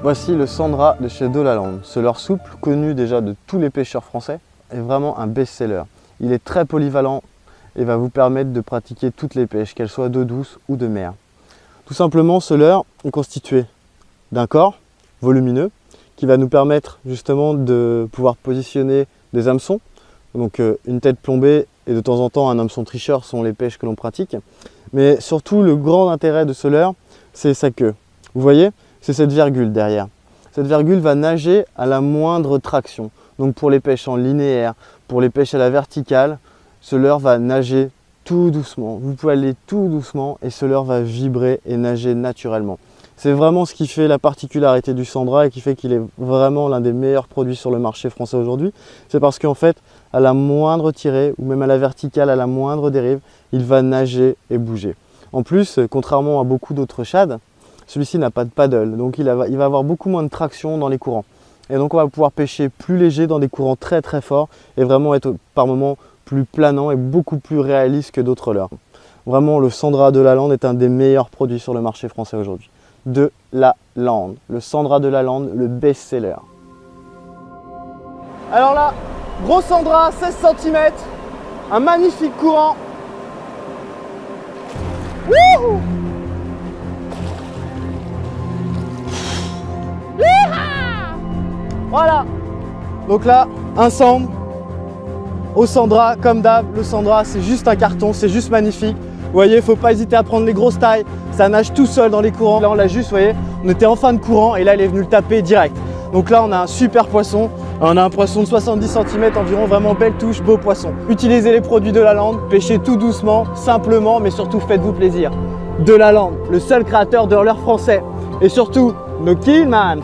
Voici le Sandra de chez Delaland. Ce leurre souple, connu déjà de tous les pêcheurs français, est vraiment un best-seller. Il est très polyvalent et va vous permettre de pratiquer toutes les pêches, qu'elles soient d'eau douce ou de mer. Tout simplement, ce leurre est constitué d'un corps volumineux qui va nous permettre justement de pouvoir positionner des hameçons. Donc une tête plombée et de temps en temps un hameçon tricheur sont les pêches que l'on pratique. Mais surtout, le grand intérêt de ce leurre, c'est sa queue. Vous voyez ? C'est cette virgule derrière. Cette virgule va nager à la moindre traction. Donc pour les pêches en linéaire, pour les pêches à la verticale, ce leurre va nager tout doucement. Vous pouvez aller tout doucement et ce leurre va vibrer et nager naturellement. C'est vraiment ce qui fait la particularité du Sandra et qui fait qu'il est vraiment l'un des meilleurs produits sur le marché français aujourd'hui. C'est parce qu'en fait, à la moindre tirée ou même à la verticale, à la moindre dérive, il va nager et bouger. En plus, contrairement à beaucoup d'autres shad, celui-ci n'a pas de paddle, donc il va avoir beaucoup moins de traction dans les courants. Et donc on va pouvoir pêcher plus léger dans des courants très très forts et vraiment être par moments plus planant et beaucoup plus réaliste que d'autres leurres. Vraiment, le Sandra Delaland est un des meilleurs produits sur le marché français aujourd'hui. Delaland, le Sandra Delaland, le best-seller. Alors là, gros Sandra, 16 cm, un magnifique courant. Wouhou! Voilà, donc là, un sand au Sandra, comme d'hab, le Sandra c'est juste un carton, c'est juste magnifique. Vous voyez, il ne faut pas hésiter à prendre les grosses tailles, ça nage tout seul dans les courants. Là on l'a juste, vous voyez, on était en fin de courant et là il est venu le taper direct. Donc là on a un super poisson, on a un poisson de 70 cm environ, vraiment belle touche, beau poisson. Utilisez les produits Delaland, pêchez tout doucement, simplement, mais surtout faites-vous plaisir. Delaland, le seul créateur de leurre français. Et surtout, no kill man.